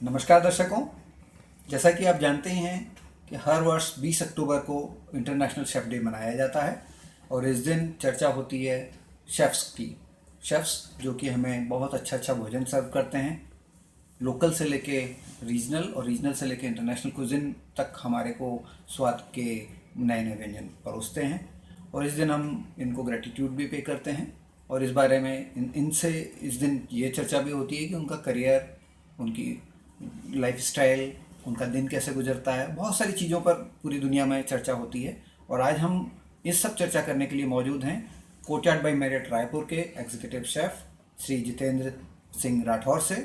नमस्कार दर्शकों। जैसा कि आप जानते ही हैं कि हर वर्ष 20 अक्टूबर को इंटरनेशनल शेफ़ डे मनाया जाता है और इस दिन चर्चा होती है शेफ़्स की। शेफ़्स जो कि हमें बहुत अच्छा अच्छा भोजन सर्व करते हैं, लोकल से लेके रीजनल और रीजनल से लेके इंटरनेशनल कुजिन तक हमारे को स्वाद के नए नए व्यंजन परोसते हैं। और इस दिन हम इनको ग्रेटिट्यूड भी पे करते हैं और इस बारे में इनसे इस दिन ये चर्चा भी होती है कि उनका करियर, उनकी लाइफस्टाइल, उनका दिन कैसे गुजरता है, बहुत सारी चीज़ों पर पूरी दुनिया में चर्चा होती है। और आज हम इस सब चर्चा करने के लिए मौजूद हैं कोर्टयार्ड बाय मेरिट रायपुर के एग्जीक्यूटिव शेफ़ श्री जितेंद्र सिंह राठौर से,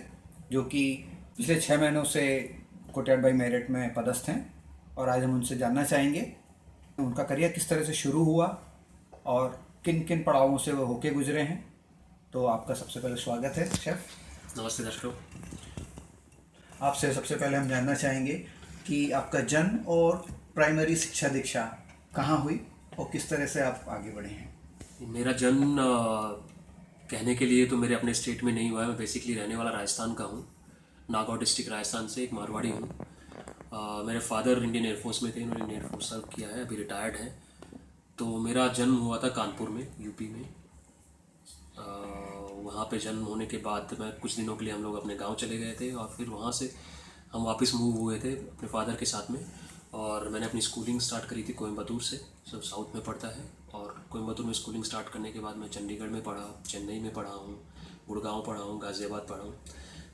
जो कि पिछले 6 महीनों से कोर्टयार्ड बाय मेरिट में पदस्थ हैं। और आज हम उनसे जानना चाहेंगे उनका करियर किस तरह से शुरू हुआ और किन किन पड़ावों से वो होके गुजरे हैं। तो आपका सबसे पहले स्वागत है शेफ़। नमस्ते दर्शकों। आपसे सबसे पहले हम जानना चाहेंगे कि आपका जन्म और प्राइमरी शिक्षा दीक्षा कहाँ हुई और किस तरह से आप आगे बढ़े हैं। मेरा जन्म कहने के लिए तो मेरे अपने स्टेट में नहीं हुआ है। मैं बेसिकली रहने वाला राजस्थान का हूँ, नागौर डिस्ट्रिक्ट राजस्थान से, एक मारवाड़ी हूँ। मेरे फादर इंडियन एयरफोर्स में थे, उन्होंने इंडियन एयरफोर्स सर्व किया है, अभी रिटायर्ड हैं। तो मेरा जन्म हुआ था कानपुर में, यूपी में। वहाँ पे जन्म होने के बाद मैं कुछ दिनों के लिए हम लोग अपने गांव चले गए थे और फिर वहाँ से हम वापस मूव हुए थे अपने फादर के साथ में। और मैंने अपनी स्कूलिंग स्टार्ट करी थी कोयम्बतूर से, सब साउथ में पड़ता है। और कोयम्बतूर में स्कूलिंग स्टार्ट करने के बाद मैं चंडीगढ़ में पढ़ा, चेन्नई में पढ़ा हूँ, गुड़गांव पढ़ा हूँ, गाज़ियाबाद पढ़ा हूँ।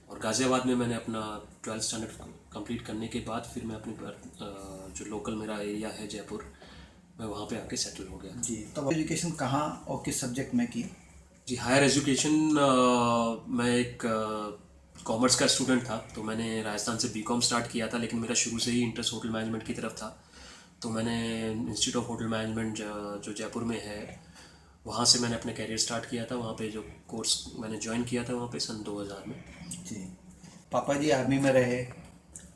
और गाज़ियाबाद में मैंने अपना 12th स्टैंडर्ड कंप्लीट करने के बाद फिर मैं अपने जो लोकल मेरा एरिया है जयपुर, मैं वहाँ पे आके सेटल हो गया। जी, तो एजुकेशन कहाँ और किस सब्जेक्ट में की। जी, हायर एजुकेशन मैं एक कॉमर्स का स्टूडेंट था, तो मैंने राजस्थान से बीकॉम स्टार्ट किया था, लेकिन मेरा शुरू से ही इंटरेस्ट होटल मैनेजमेंट की तरफ था। तो मैंने इंस्टीट्यूट ऑफ होटल मैनेजमेंट जो जयपुर में है, वहाँ से मैंने अपना करियर स्टार्ट किया था। वहाँ पे जो कोर्स मैंने ज्वाइन किया था वहाँ पे सन 2000 में। जी, पापा जी आर्मी में रहे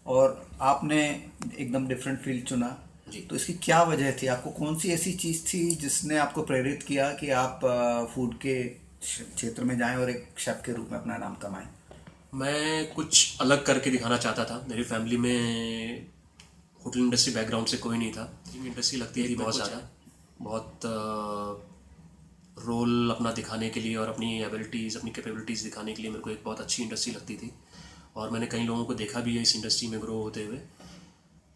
और आपने एकदम डिफरेंट फील्ड चुना, जी तो इसकी क्या वजह थी। आपको कौन सी ऐसी चीज़ थी जिसने आपको प्रेरित किया कि आप फूड के क्षेत्र में जाएं और एक शेफ़ के रूप में अपना नाम कमाएं। मैं कुछ अलग करके दिखाना चाहता था। मेरी फैमिली में होटल इंडस्ट्री बैकग्राउंड से कोई नहीं था। इंडस्ट्री लगती थी बहुत ज़्यादा, बहुत रोल अपना दिखाने के लिए और अपनी एबिलिटीज़, अपनी कैपेबिलिटीज़ दिखाने के लिए मेरे को एक बहुत अच्छी इंडस्ट्री लगती थी। और मैंने कई लोगों को देखा भी है इस इंडस्ट्री में ग्रो होते हुए।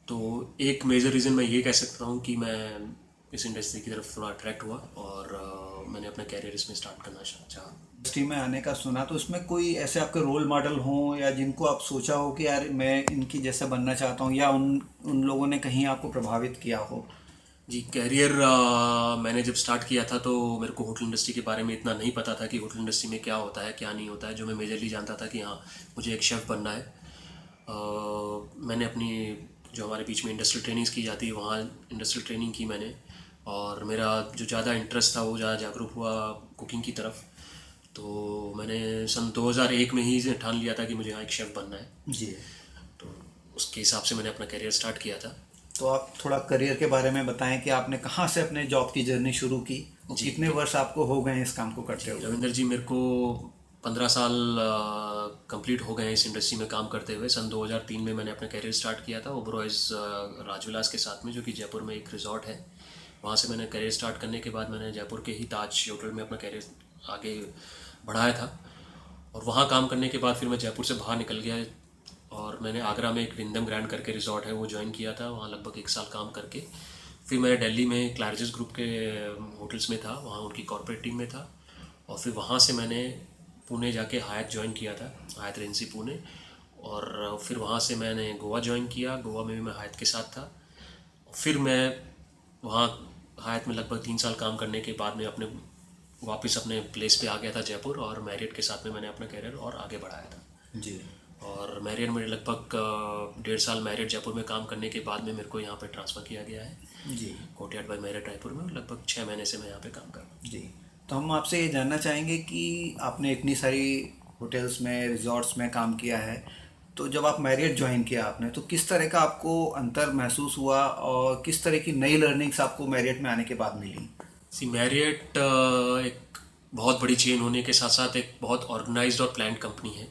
तो एक मेजर रीज़न मैं ये कह सकता हूँ कि मैं इस इंडस्ट्री की तरफ थोड़ा अट्रैक्ट हुआ और मैंने अपना कैरियर इसमें स्टार्ट करना चाहा। इंडस्ट्री में आने का सुना, तो इसमें कोई ऐसे आपके रोल मॉडल हों या जिनको आप सोचा हो कि यार मैं इनकी जैसा बनना चाहता हूँ, या उन उन लोगों ने कहीं आपको प्रभावित किया हो। जी, कैरियर मैंने जब स्टार्ट किया था तो मेरे को होटल इंडस्ट्री के बारे में इतना नहीं पता था कि होटल इंडस्ट्री में क्या होता है क्या नहीं होता है। जो मैं मेजरली जानता था कि हाँ, मुझे एक शेफ़ बनना है। मैंने अपनी जो हमारे बीच में इंडस्ट्रियल ट्रेनिंग्स की जाती है, वहाँ इंडस्ट्रियल ट्रेनिंग की मैंने। और मेरा जो ज़्यादा इंटरेस्ट था वो ज़्यादा जागरूक हुआ कुकिंग की तरफ। तो मैंने सन 2001 में ही ठान लिया था कि मुझे यहाँ एक शेफ़ बनना है। जी, तो उसके हिसाब से मैंने अपना करियर स्टार्ट किया था। तो आप थोड़ा करियर के बारे में बताएं कि आपने कहाँ से अपने जॉब की जर्नी शुरू की और जी, कितने वर्ष आपको हो गए हैं इस काम को करते हुए। रविंदर जी, मेरे को 15 साल कंप्लीट हो गए हैं इस इंडस्ट्री में काम करते हुए। सन 2003 में मैंने अपना करियर स्टार्ट किया था ओबरॉयज़ राजविलास के साथ में, जो कि जयपुर में एक रिजॉर्ट है। वहाँ से मैंने करियर स्टार्ट करने के बाद मैंने जयपुर के ही ताज होटल में अपना करियर आगे बढ़ाया था। और वहाँ काम करने के बाद फिर मैं जयपुर से बाहर निकल गया और मैंने आगरा में एक विंदम ग्रैंड करके रिजॉर्ट है वो ज्वाइन किया था। वहाँ लगभग 1 साल काम करके फिर मैं दिल्ली में क्लैरिजेस ग्रुप के होटल्स में था, वहाँ उनकी कॉर्पोरेट टीम में था। और फिर वहाँ से मैंने पुणे जाके हायत ज्वाइन किया था, हायत रेंसी पुणे। और फिर वहाँ से मैंने गोवा ज्वाइन किया, गोवा में भी मैं हायत के साथ था। फिर मैं वहाँ हायत में लगभग 3 साल काम करने के बाद में वापस अपने प्लेस पे आ गया था जयपुर, और मैरियट के साथ में मैंने अपना करियर और आगे बढ़ाया था। जी, और मैरियट में लगभग 1.5 साल मैरियट जयपुर में काम करने के बाद में मेरे को यहाँ पे ट्रांसफ़र किया गया है जी, कोर्टयार्ड बाय मैरियट रायपुर में। लगभग 6 महीने से मैं यहाँ पे काम कर रहा हूँ। जी। तो हम आपसे ये जानना चाहेंगे कि आपने इतनी सारी होटल्स में, रिजॉर्ट्स में काम किया है, तो जब आप मैरियट ज्वाइन किया आपने, तो किस तरह का आपको अंतर महसूस हुआ और किस तरह की नई लर्निंग्स आपको मैरियट में आने के बाद मिली। सी मैरियट एक बहुत बड़ी चेन होने के साथ साथ एक बहुत ऑर्गेनाइज्ड और प्लान्ड कंपनी है।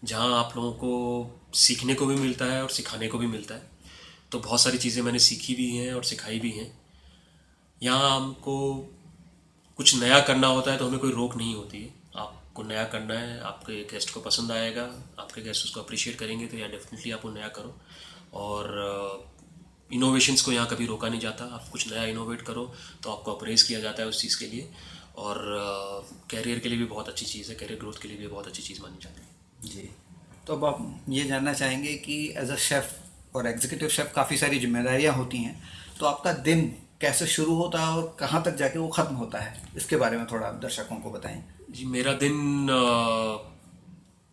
जहाँ आप लोगों को सीखने को भी मिलता है और सिखाने को भी मिलता है। तो बहुत सारी चीज़ें मैंने सीखी भी हैं और सिखाई भी हैं। यहाँ हमको कुछ नया करना होता है तो हमें कोई रोक नहीं होती है। आपको नया करना है, आपके गेस्ट को पसंद आएगा, आपके गेस्ट उसको अप्रिशिएट करेंगे, तो या डेफिनेटली आप वो नया करो। और इनोवेशंस को यहाँ कभी रोका नहीं जाता। आप कुछ नया इनोवेट करो तो आपको अप्रेज़ किया जाता है उस चीज़ के लिए। और कैरियर के लिए भी बहुत अच्छी चीज़ है, कैरियर ग्रोथ के लिए भी बहुत अच्छी चीज़ मानी जाती है। जी। तो अब आप ये जानना चाहेंगे कि एज अ शेफ़ और एग्जीक्यूटिव शेफ़ काफ़ी सारी जिम्मेदारियां होती हैं, तो आपका दिन कैसे शुरू होता है और कहाँ तक जाके वो ख़त्म होता है, इसके बारे में थोड़ा आप दर्शकों को बताएं। जी, मेरा दिन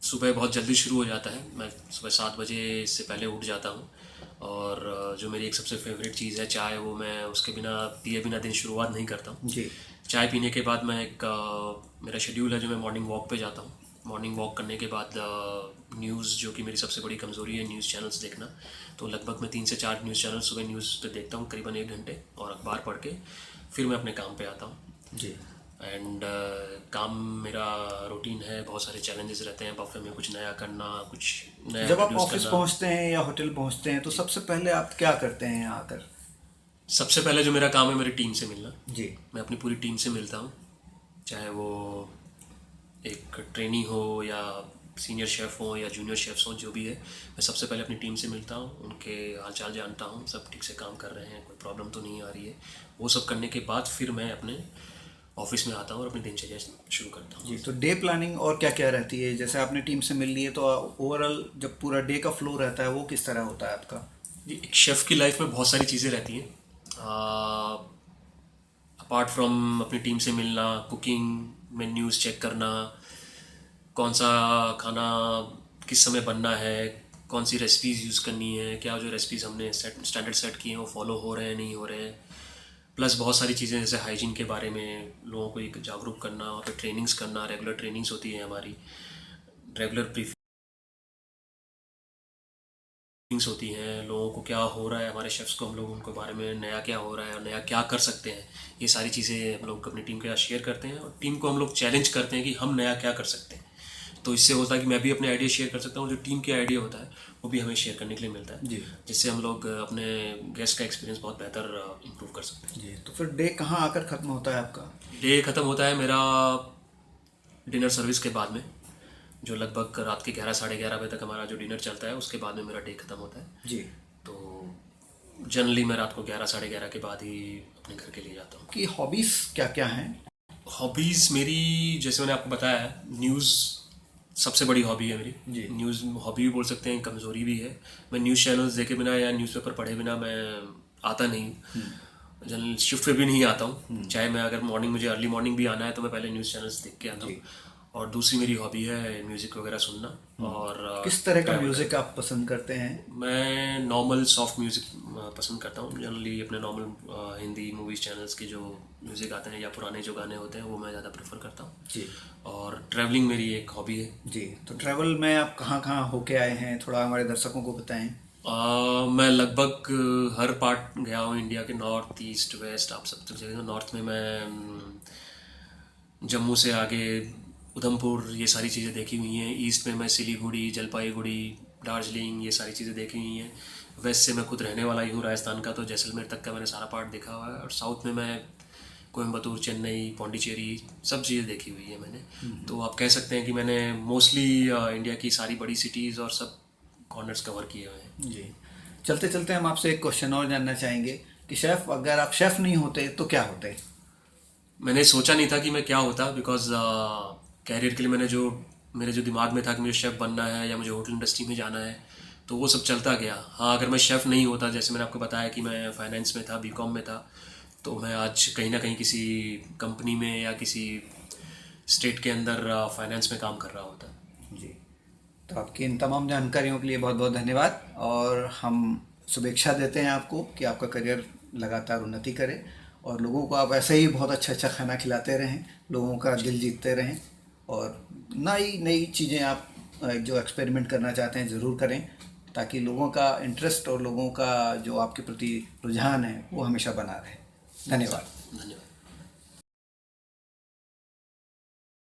सुबह बहुत जल्दी शुरू हो जाता है। मैं सुबह 7 बजे से पहले उठ जाता हूँ। और जो मेरी एक सबसे फेवरेट चीज़ है चाय, वो मैं उसके बिना पिए बिना दिन शुरुआत नहीं करता हूँ। जी। चाय पीने के बाद मैं मेरा शेड्यूल है जो मैं मॉर्निंग वॉक पे जाता हूँ। मॉर्निंग वॉक करने के बाद न्यूज़, जो कि मेरी सबसे बड़ी कमज़ोरी है न्यूज़ चैनल्स देखना, तो लगभग मैं 3 से 4 न्यूज़ चैनल सुबह न्यूज़ पे देखता हूँ करीबन 1 घंटे, और अखबार पढ़ के फिर मैं अपने काम पे आता हूँ। जी। एंड काम मेरा रूटीन है। बहुत सारे चैलेंजेस रहते हैं बफे में, कुछ नया करना, कुछ नया जब आप इंट्रोड्यूस ऑफिस करना। पहुंचते हैं या होटल पहुंचते हैं तो सबसे पहले आप क्या करते हैं यहाँ आकर। सबसे पहले जो मेरा काम है मेरी टीम से मिलना। जी। मैं अपनी पूरी टीम से मिलता हूँ, चाहे वो एक ट्रेनी हो या सीनियर शेफ़ हो या जूनियर शेफ़्स हो, जो भी है। मैं सबसे पहले अपनी टीम से मिलता हूँ, उनके हालचाल जानता हूँ, सब ठीक से काम कर रहे हैं, कोई प्रॉब्लम तो नहीं आ रही है। वो सब करने के बाद फिर मैं अपने ऑफिस में आता हूँ और अपनी दिनचर्या शुरू करता हूँ। जी, तो डे प्लानिंग और क्या क्या रहती है, जैसे आपने टीम से मिल ली है तो ओवरऑल जब पूरा डे का फ्लो रहता है वो किस तरह होता है आपका। जी, एक शेफ़ की लाइफ में बहुत सारी चीज़ें रहती हैं। अपार्ट फ्रॉम अपनी टीम से मिलना, कुकिंग में न्यूज़ चेक करना, कौन सा खाना किस समय बनना है, कौन सी रेसिपीज़ यूज़ करनी है, क्या जो रेसिपीज़ हमने स्टैंडर्ड सेट किए हैं वो फॉलो हो रहे हैं नहीं हो रहे हैं। प्लस बहुत सारी चीज़ें जैसे हाइजीन के बारे में लोगों को एक जागरूक करना, और फिर ट्रेनिंग्स करना। रेगुलर ट्रेनिंग्स होती है हमारी, रेगुलर ब्रीफिंग्स होती हैं, लोगों को क्या हो रहा है, हमारे शेफ्स को हम लोग उनको बारे में नया क्या हो रहा है और नया क्या कर सकते हैं, ये सारी चीज़ें हम लोग अपनी टीम के साथ शेयर करते हैं। और टीम को हम लोग चैलेंज करते हैं कि हम नया क्या कर सकते हैं। तो इससे होता है कि मैं भी अपने आइडिया शेयर कर सकता हूँ, जो टीम के आइडिया होता है वो भी हमें शेयर करने के लिए मिलता है, जी। जिससे हम लोग अपने गेस्ट का एक्सपीरियंस बहुत बेहतर इम्प्रूव कर सकते हैं। जी, तो फिर डे कहाँ आकर ख़त्म होता है आपका। डे ख़त्म होता है मेरा डिनर सर्विस के बाद में, जो लगभग रात के 11 साढ़े 11 बजे तक हमारा जो डिनर चलता है, उसके बाद में मेरा डे ख़त्म होता है। जी। तो जनरली मैं रात को 11 साढ़े 11 के बाद ही अपने घर के लिए जाता हूँ। कि हॉबीज़ क्या क्या हैं। हॉबीज़ मेरी, जैसे मैंने आपको बताया है, न्यूज़ सबसे बड़ी हॉबी है मेरी। जी। न्यूज़ हॉबी भी बोल सकते हैं, कमज़ोरी भी है। मैं न्यूज़ चैनल्स देखे बिना या न्यूज़पेपर पढ़े बिना मैं आता नहीं। जनरल शिफ्ट पे भी नहीं आता हूँ। चाहे मैं अगर मॉर्निंग, मुझे अर्ली मॉर्निंग भी आना है तो मैं पहले न्यूज़ चैनल्स देख के आता हूँ। जी। और दूसरी मेरी हॉबी है म्यूज़िक वगैरह सुनना और किस तरह का ट्रैवल म्यूज़िक करना। आप पसंद करते हैं। मैं नॉर्मल सॉफ्ट म्यूज़िक पसंद करता हूँ। जनरली अपने नॉर्मल हिंदी मूवीज़ चैनल्स के जो म्यूज़िक आते हैं या पुराने जो गाने होते हैं वो मैं ज़्यादा प्रेफर करता हूँ। जी। और ट्रैवलिंग मेरी एक हॉबी है। जी, तो ट्रैवल में आप कहाँ कहाँ होके आए हैं, थोड़ा हमारे दर्शकों को बताएं। मैं लगभग हर पार्ट गया हूँ इंडिया के, नॉर्थ ईस्ट वेस्ट, आप सब जगह। नॉर्थ में मैं जम्मू से आगे उधमपुर, ये सारी चीज़ें देखी हुई हैं। ईस्ट में मैं सिलीगुड़ी, जलपाईगुड़ी, दार्जिलिंग, ये सारी चीज़ें देखी हुई हैं। वेस्ट से मैं खुद रहने वाला ही हूँ राजस्थान का, तो जैसलमेर तक का मैंने सारा पार्ट देखा हुआ है। और साउथ में मैं कोयम्बतूर, चेन्नई, पौंडीचेरी, सब चीज़ें देखी हुई है मैंने। तो आप कह सकते हैं कि मैंने मोस्टली इंडिया की सारी बड़ी सिटीज़ और सब कॉर्नर्स कवर किए हुए हैं। जी, चलते चलते हम आपसे एक क्वेश्चन और जानना चाहेंगे कि शेफ़, अगर आप शेफ़ नहीं होते तो क्या होते। मैंने सोचा नहीं था कि मैं क्या होता, बिकॉज कैरियर के लिए मैंने जो, मेरे जो दिमाग में था कि मुझे शेफ़ बनना है या मुझे होटल इंडस्ट्री में जाना है, तो वो सब चलता गया। हाँ, अगर मैं शेफ़ नहीं होता, जैसे मैंने आपको बताया कि मैं फाइनेंस में था, बीकॉम में था, तो मैं आज कहीं ना कहीं किसी कंपनी में या किसी स्टेट के अंदर फाइनेंस में काम कर रहा होता। जी, तो आपकी इन तमाम जानकारियों के लिए बहुत बहुत धन्यवाद, और हम शुभेच्छा देते हैं आपको कि आपका करियर लगातार उन्नति करे और लोगों को आप ऐसे ही बहुत अच्छा अच्छा खाना खिलाते रहें, लोगों का दिल जीतते रहें, और नई नई चीज़ें आप जो एक्सपेरिमेंट करना चाहते हैं ज़रूर करें, ताकि लोगों का इंटरेस्ट और लोगों का जो आपके प्रति रुझान है वो हमेशा बना रहे। धन्यवाद। धन्यवाद।